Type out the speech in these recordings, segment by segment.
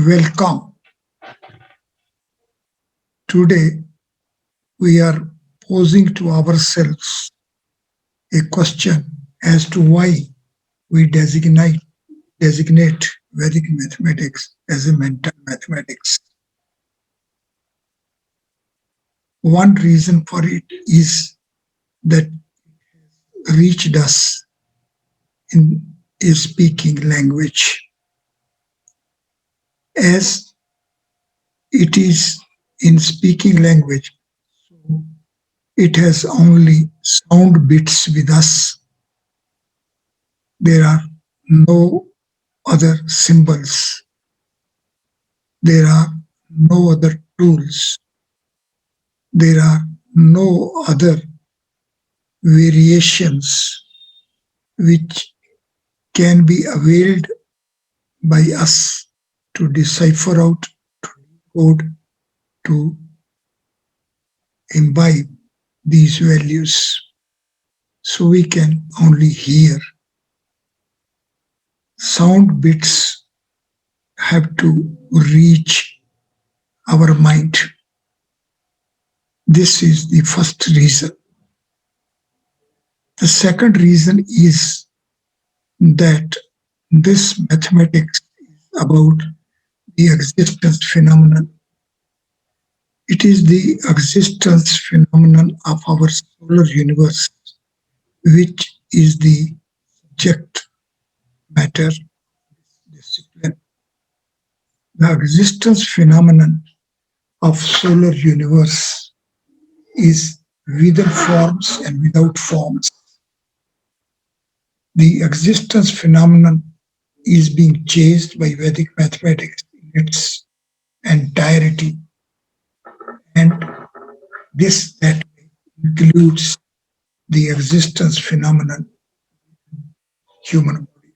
Welcome. Today we are posing to ourselves a question as to why we designate Vedic mathematics as a mental mathematics. One reason for it is that it reached us in a speaking language. As it is in speaking language, so it has only sound bits with us. There are no other symbols. There are no other tools. There are no other variations which can be availed by us to decipher out, to decode, to imbibe these values. So we can only hear. Sound bits have to reach our mind. This is the first reason. The second reason is that this mathematics is about the existence phenomenon. It is the existence phenomenon of our solar universe, which is the subject matter discipline. The existence phenomenon of solar universe is within forms and without forms. The existence phenomenon is being chased by Vedic mathematics in its entirety, and this that includes the existence phenomenon human body.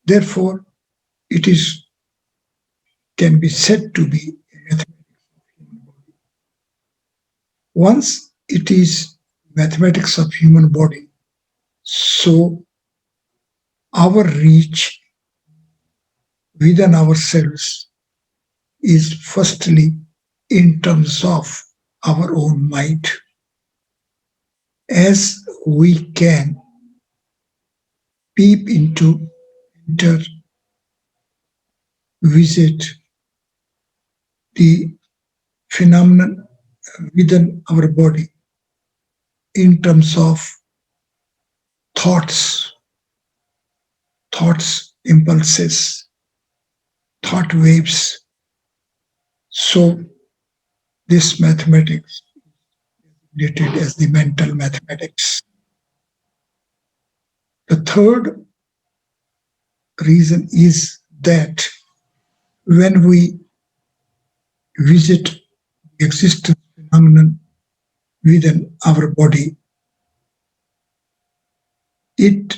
Therefore, it is can be said to be a mathematics of human body. Once it is mathematics of human body, so our reach within ourselves is firstly in terms of our own mind. As we can peep into, enter, visit the phenomenon within our body in terms of thoughts, impulses, thought waves. So this mathematics is designated as the mental mathematics. The third reason is that when we visit the existence phenomenon within our body, it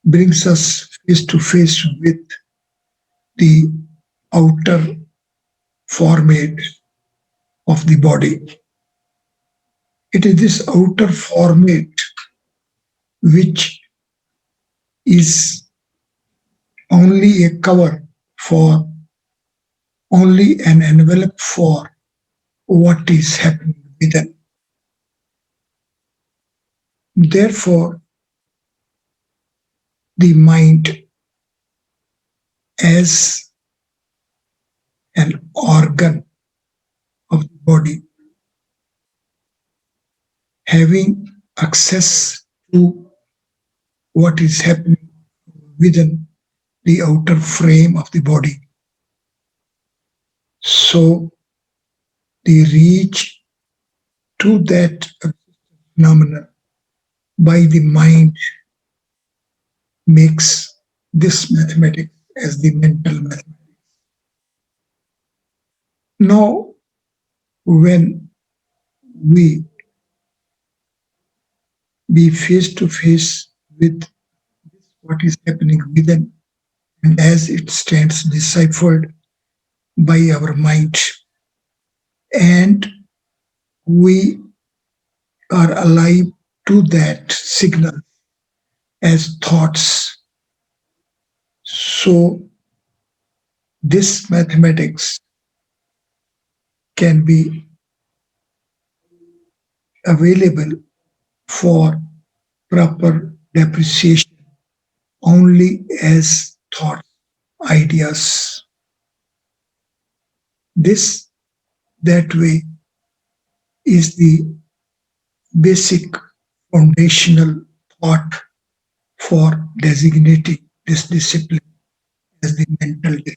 brings us face to face with the outer format of the body. It is this outer format which is only a cover for, only an envelope for what is happening within. Therefore, the mind as an organ of the body, having access to what is happening within the outer frame of the body. So the reach to that phenomenon by the mind makes this mathematics as the mental mathematics. Now, when we be face to face with what is happening within, and as it stands deciphered by our mind, and we are alive to that signal as thoughts, so This mathematics can be available for proper depreciation only as thought ideas. This that way is the basic foundational thought for designating this discipline as the mental discipline.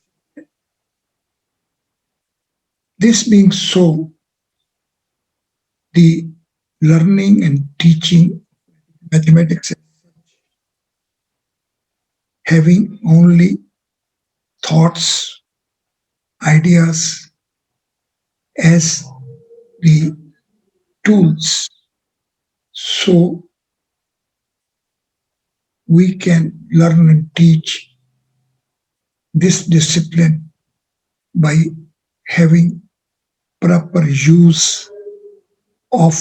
This being so, the learning and teaching mathematics having only thoughts, ideas as the tools, so we can learn and teach this discipline by having proper use of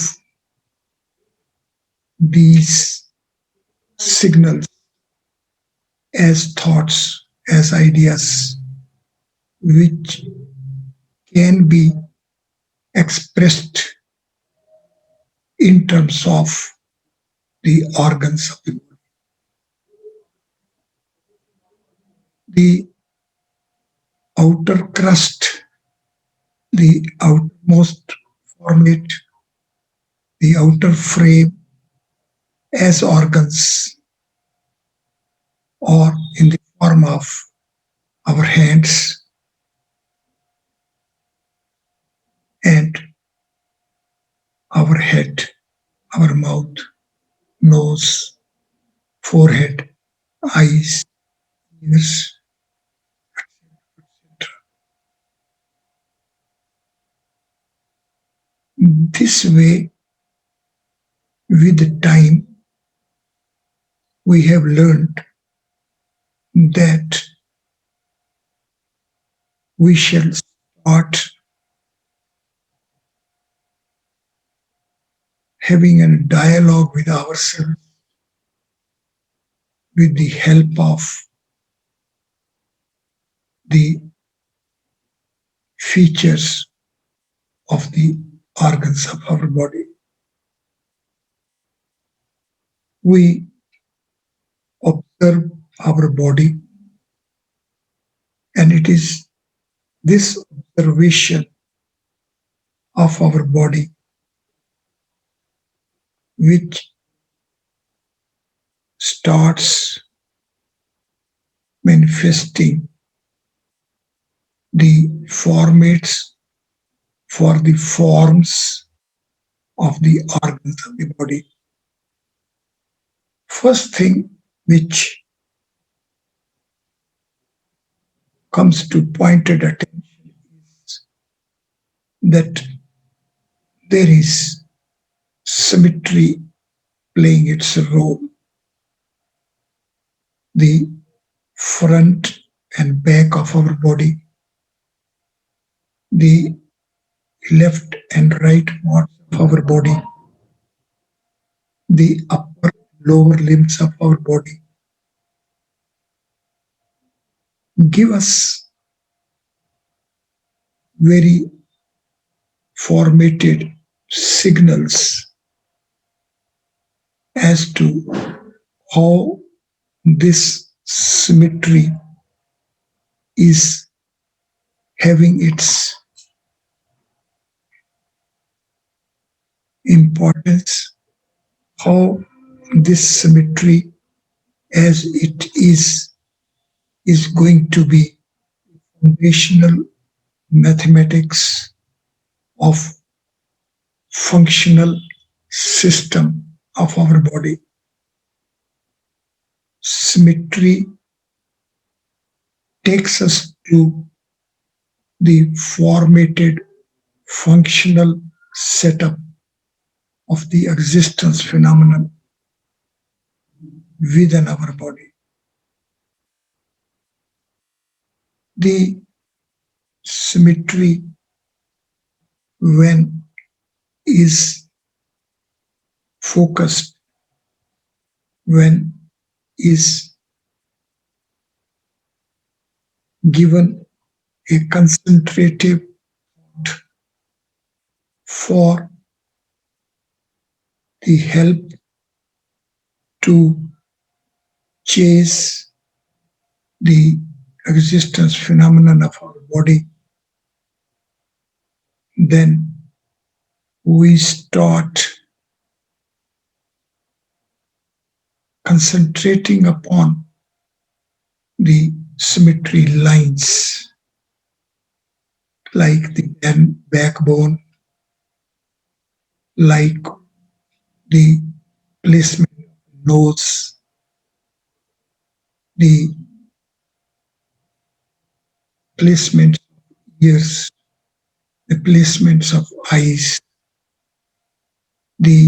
these signals as thoughts, as ideas, which can be expressed in terms of the organs of the body. The outer crust, the outermost formate, the outer frame as organs or in the form of our hands and our head, our mouth, nose, forehead, eyes, ears. This way, with the time, we have learned that we shall start having a dialogue with ourselves with the help of the features of the organs of our body. We observe our body, and it is this observation of our body which starts manifesting the formates for the forms of the organs of the body. First thing which comes to pointed attention is that there is symmetry playing its role. The front and back of our body, the left and right parts of our body, the upper lower limbs of our body give us very formatted signals as to how this symmetry is having its importance, how this symmetry as it is going to be foundational mathematics of functional system of our body. Symmetry takes us to the formatted functional setup of the existence phenomenon within our body. The symmetry, when is focused, when is given a concentrative thought for the help to chase the existence phenomenon of our body, then we start concentrating upon the symmetry lines like the backbone, like the placement of nose, the placement of ears, the placements of eyes, the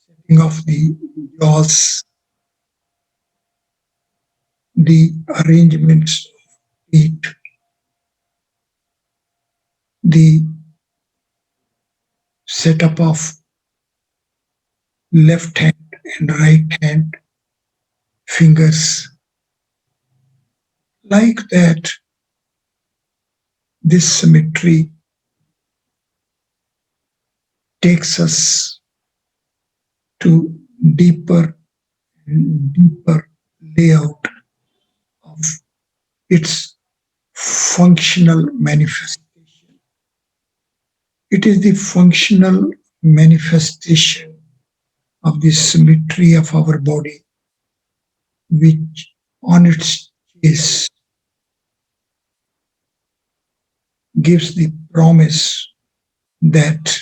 setting of the jaws, the arrangements of teeth, the setup of left hand and right hand fingers. Like that, this symmetry takes us to deeper and deeper layout of its functional manifestation. It is the functional manifestation of the symmetry of our body, which on its face gives the promise that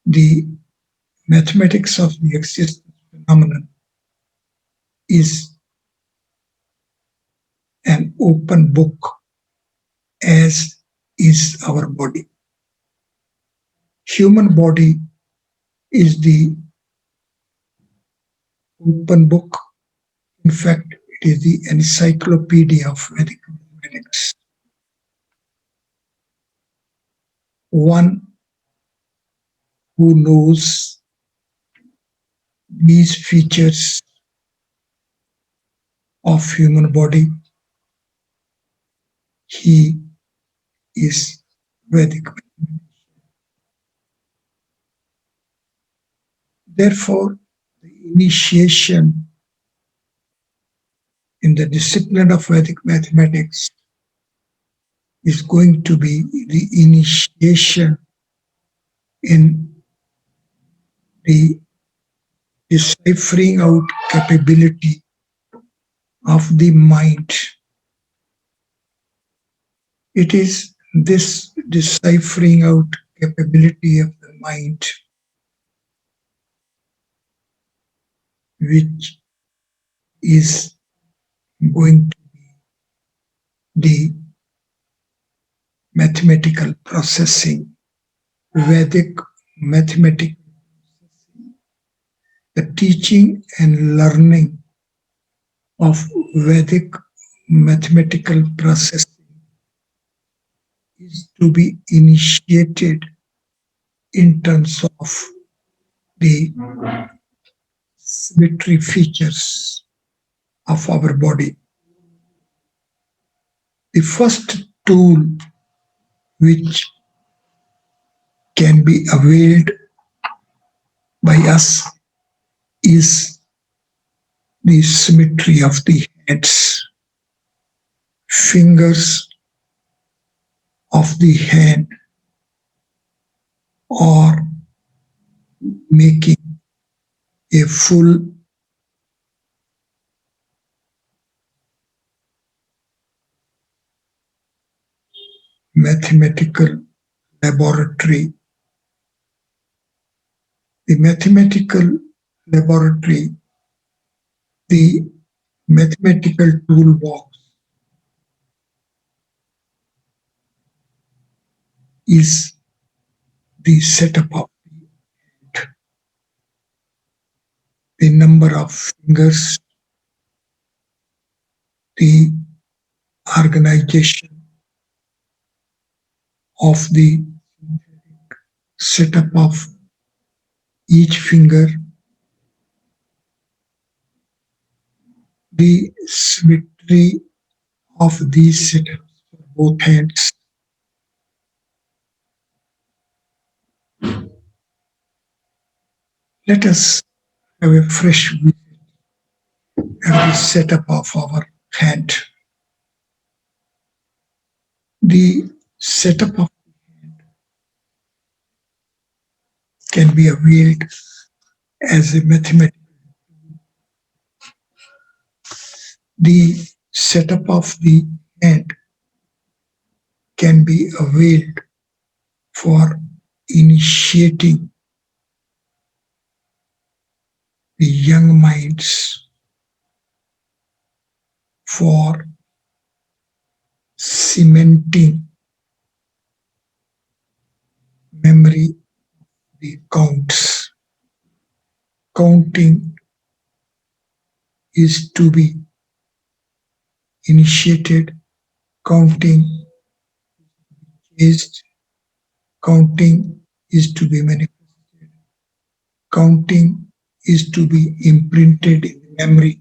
the mathematics of the existence phenomenon is an open book, as is our body. Human body is the open book. In fact, it is the encyclopedia of Vedic mathematics. One who knows these features of human body, he is Vedic. Therefore, the initiation in the discipline of Vedic mathematics is going to be the initiation in the deciphering out capability of the mind. It is this deciphering out capability of the mind which is going to be the mathematical processing, Vedic mathematical processing, the teaching and learning of Vedic mathematical processing is to be initiated in terms of the symmetry features of our body. The first tool which can be availed by us is the symmetry of the hands, fingers of the hand, or making a full mathematical laboratory. The mathematical laboratory, the mathematical toolbox is the setup of the number of fingers, the organization of the setup of each finger, the symmetry of these setups both hands. Let us have a fresh view of the setup of our hand. The setup of can be availed as a mathematical. The setup of the hand can be availed for initiating the young minds, for cementing memory, the counts. Counting is to be initiated, counting is counting is to be manifested, counting is to be imprinted in memory,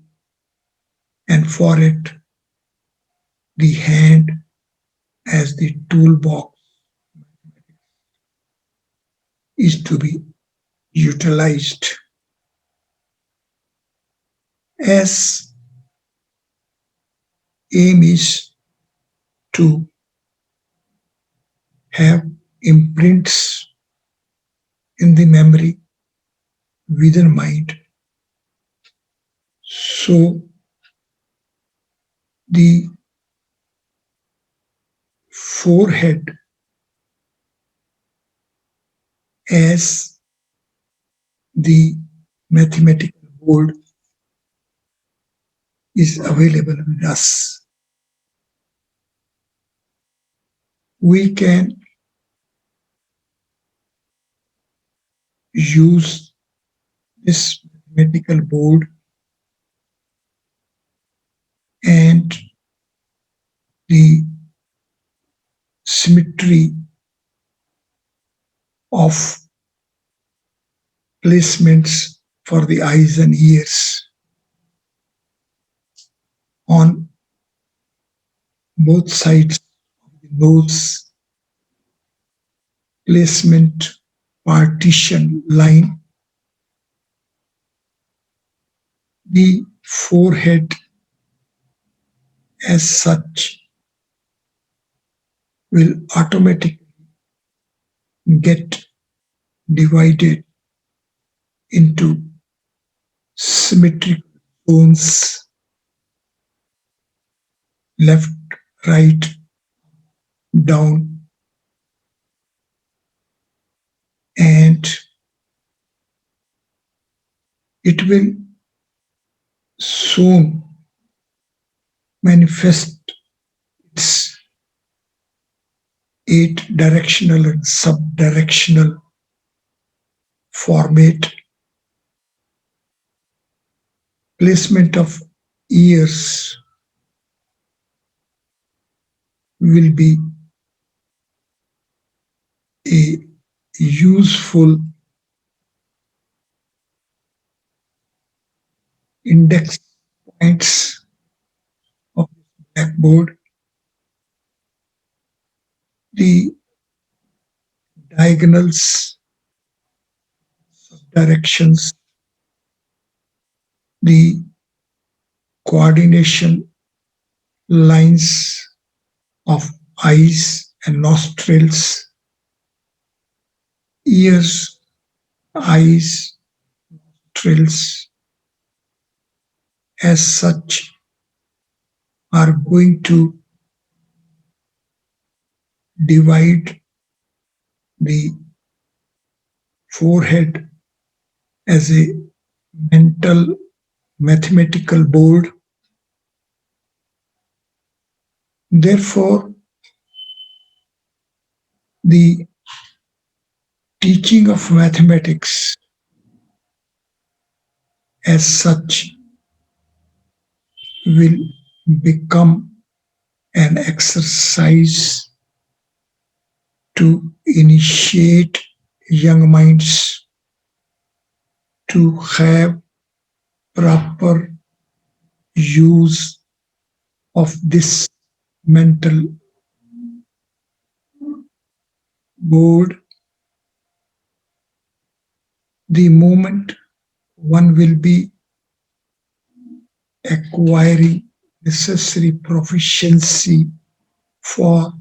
and for it, the hand as the toolbox is to be utilized. As aim is to have imprints in the memory within mind. So the forehead as the mathematical board is available with us. We can use this mathematical board and the symmetry of placements for the eyes and ears on both sides of the nose, placement partition line, the forehead as such will automatically get divided into symmetric zones, left, right, down, and it will soon manifest its eight directional and subdirectional format. Placement of ears will be a useful index points of blackboard. The diagonals, directions, the coordination lines of eyes and nostrils, ears, eyes, nostrils, as such are going to divide the forehead as a mental mathematical board. Therefore, the teaching of mathematics as such will become an exercise to initiate young minds to have proper use of this mental board, the moment one will be acquiring necessary proficiency for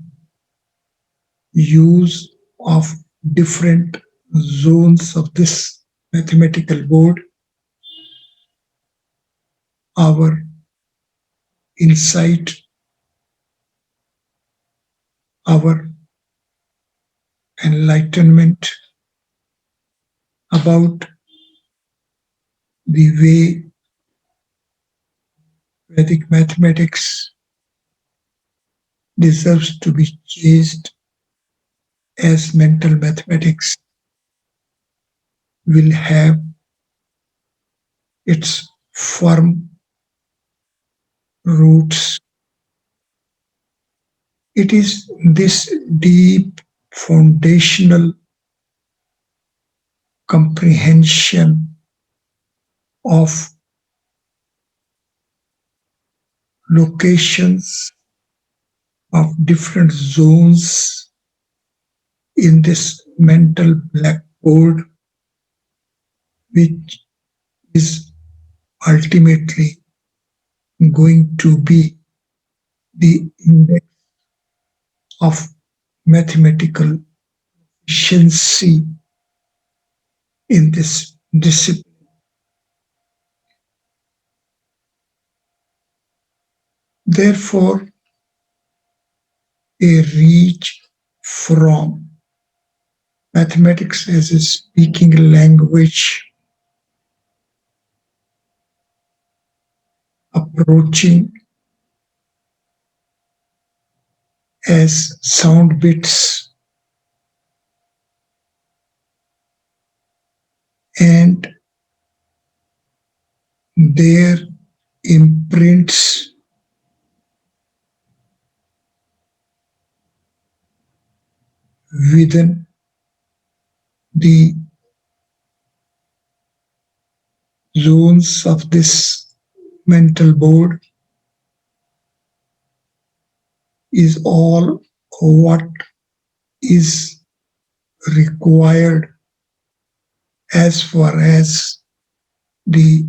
use of different zones of this mathematical board, our insight, our enlightenment about the way Vedic mathematics deserves to be chased as mental mathematics will have its firm roots. It is this deep foundational comprehension of locations of different zones in this mental blackboard, which is ultimately going to be the index of mathematical efficiency in this discipline. Therefore, a reach from mathematics as a speaking language, approaching as sound bits, and their imprints within the zones of this mental board is all what is required as far as the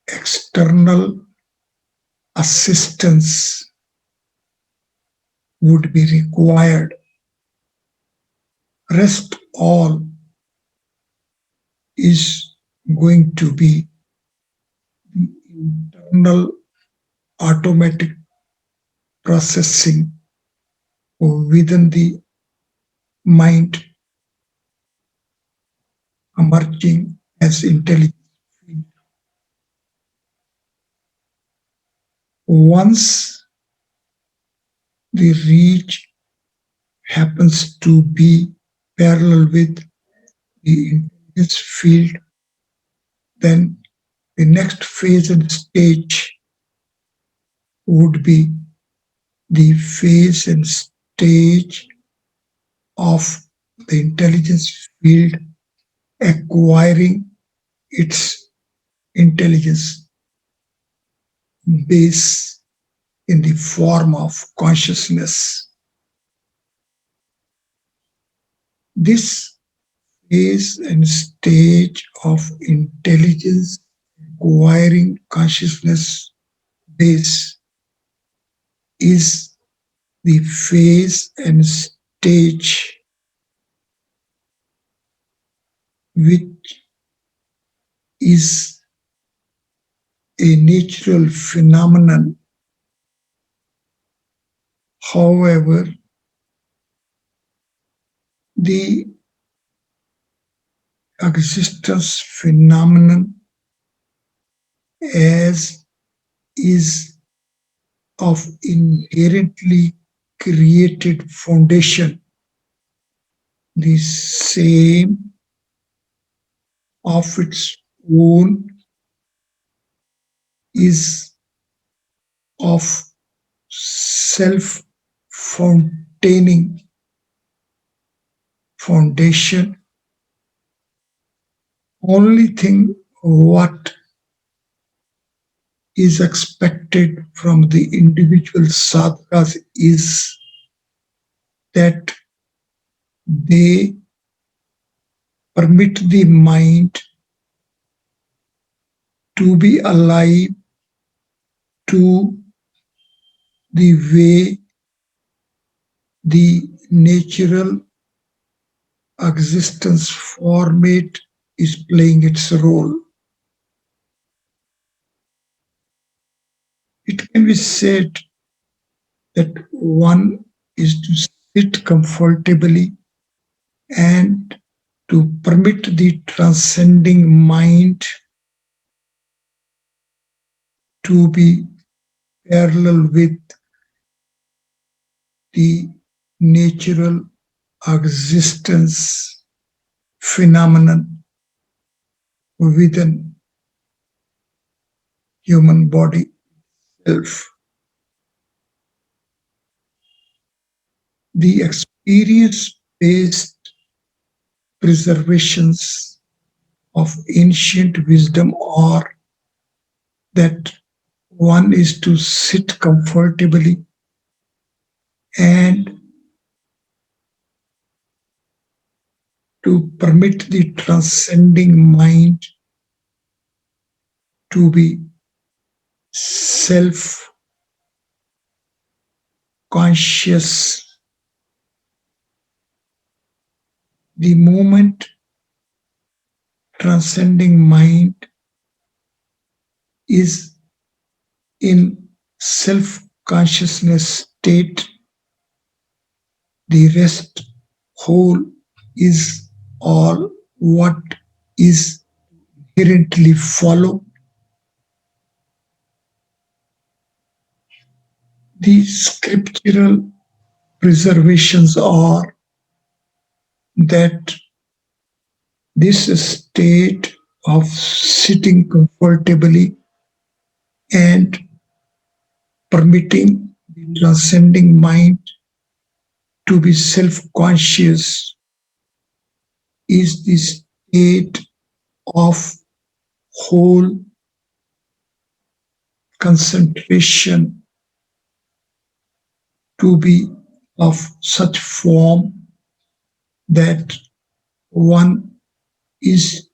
external assistance would be required. Rest all is going to be the internal automatic processing within the mind emerging as intelligence. Once the reach happens to be parallel with the intelligence field, then the next phase and stage would be the phase and stage of the intelligence field acquiring its intelligence base in the form of consciousness. This phase and stage of intelligence acquiring consciousness base is the phase and stage which is a natural phenomenon. However, the existence phenomenon as is of inherently created foundation, the same of its own is of self-fontaining foundation. Only thing what is expected from the individual sadhakas is that They permit the mind to be alive to the way the natural existence format is playing its role. It can be said that one is to sit comfortably and to permit the transcending mind to be parallel with the natural existence phenomenon within human body itself. The experience-based preservations of ancient wisdom are that one is to sit comfortably and to permit the transcending mind to be self conscious. The moment transcending mind is in self consciousness state, the rest whole is all what is inherently follow. The scriptural preservations are that this state of sitting comfortably and permitting the transcending mind to be self conscious is the state of whole concentration to be of such form that one is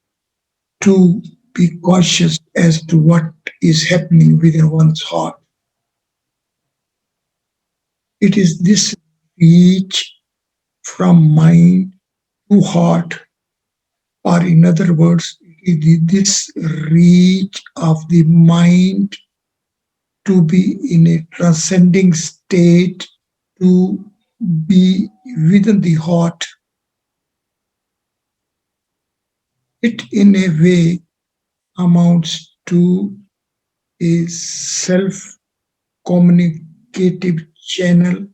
to be cautious as to what is happening within one's heart. It is this reach from mind to heart, or in other words, it is this reach of the mind to be in a transcending state, to be within the heart. It, in a way, amounts to a self communicative channel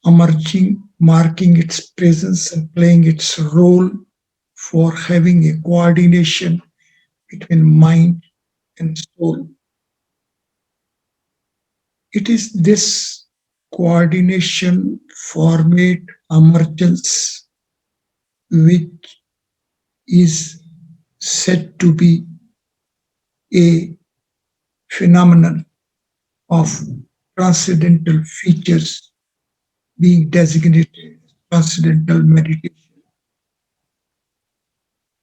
emerging, marking its presence and playing its role for having a coordination between mind and soul. It is this coordination, format, emergence, which is said to be a phenomenon of transcendental features being designated as transcendental meditation.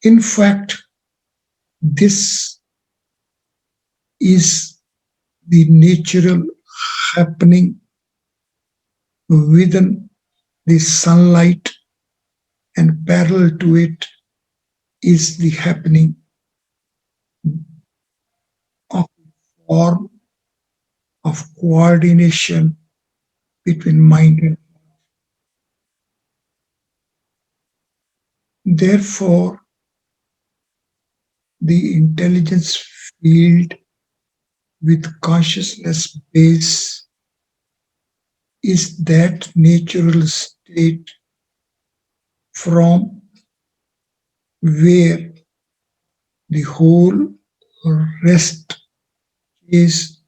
In fact, this is the natural happening within the sunlight, and parallel to it is the happening of form of coordination between mind and therefore the intelligence field with consciousness base is that natural state from where the whole rest is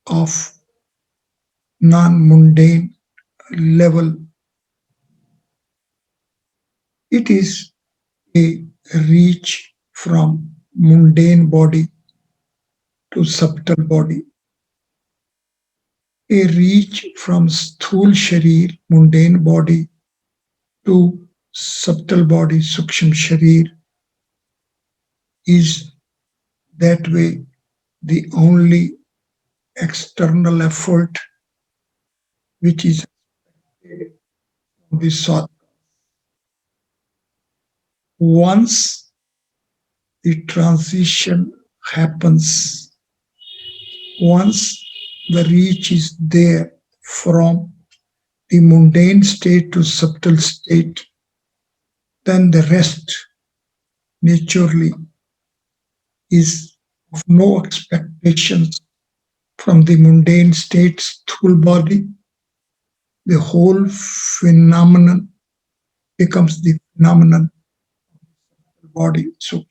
of non-mundane level. It is a reach from mundane body to subtle body. A reach from sthul sharir, mundane body, to subtle body, suksham sharir, is that way the only external effort which is the soul. Once the transition happens, once the reach is there from the mundane state to subtle state, then the rest naturally is of no expectations from the mundane state's full body. The whole phenomenon becomes the phenomenon body. So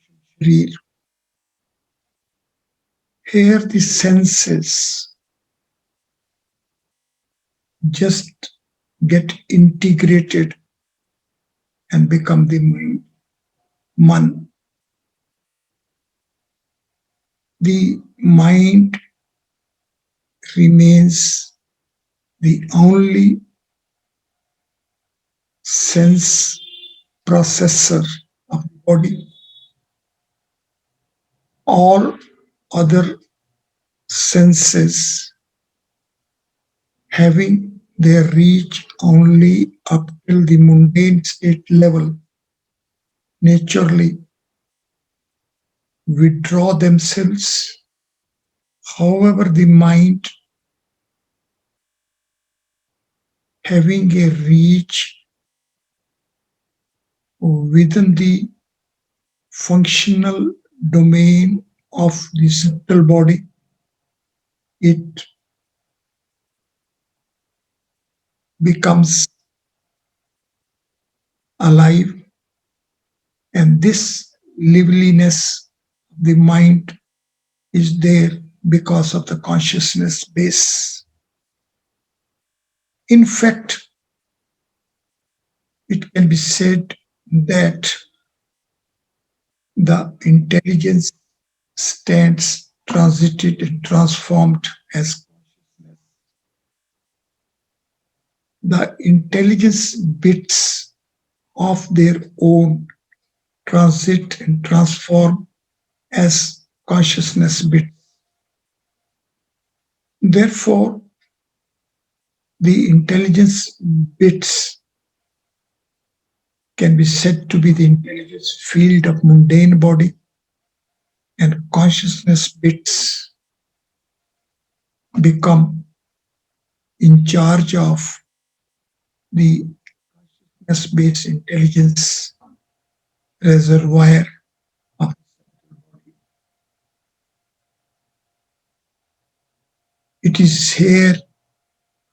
here the senses just get integrated and become the mind. Man. The mind remains the only sense processor of the body. All other senses having their reach only up till the mundane state level naturally withdraw themselves. However, the mind having a reach within the functional domain of the subtle body, it becomes alive, and this liveliness of the mind is there because of the consciousness base. In fact, it can be said that the intelligence stands transited and transformed as the intelligence bits of their own transit and transform as consciousness bits. Therefore, the intelligence bits can be said to be the intelligence field of mundane body, and consciousness bits become in charge of the based intelligence reservoir of. It is here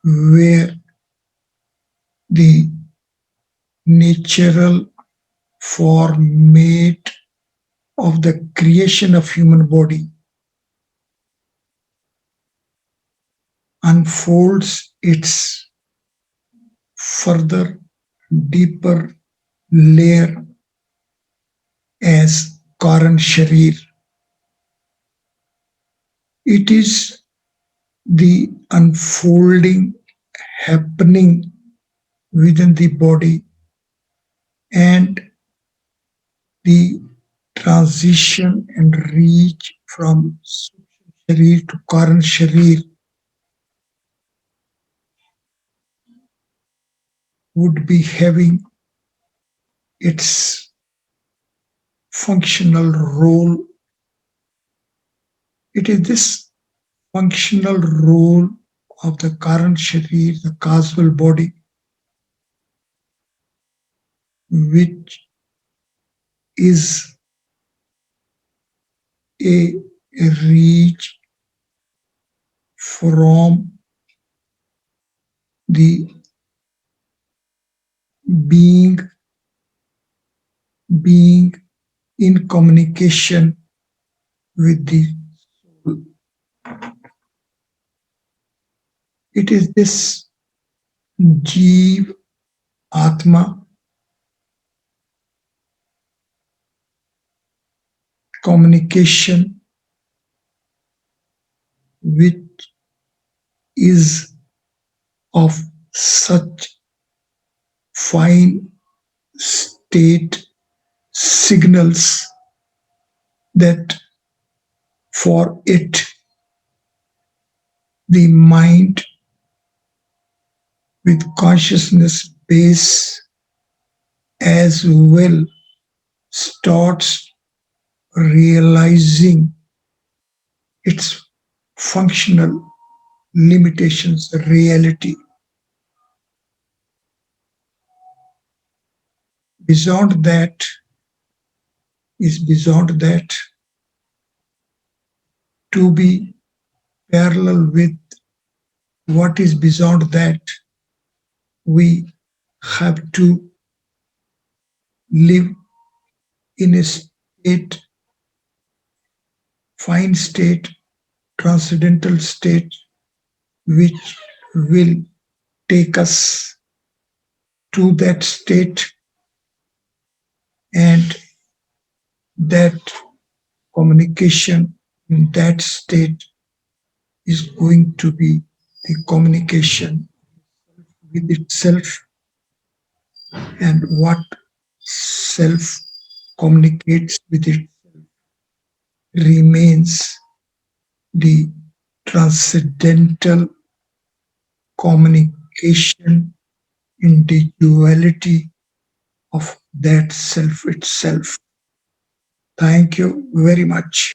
where the natural format of the creation of human body unfolds its further deeper layer as Karan Sharir. It is the unfolding happening within the body and the transition and reach from Sharir to Karan Sharir would be having its functional role. It is this functional role of the Karan Sharir, the causal body, which is a reach from the being being in communication with the soul. It is this Jeev Atma communication which is of such fine state signals that for it the mind with consciousness base as well starts realizing its functional limitations reality. Beyond that beyond that to be parallel with what is beyond that, we have to live in a state, fine state, transcendental state, which will take us to that state, and that communication in that state is going to be the communication with itself, and what self communicates with it remains the transcendental communication in the duality of that self itself. Thank you very much.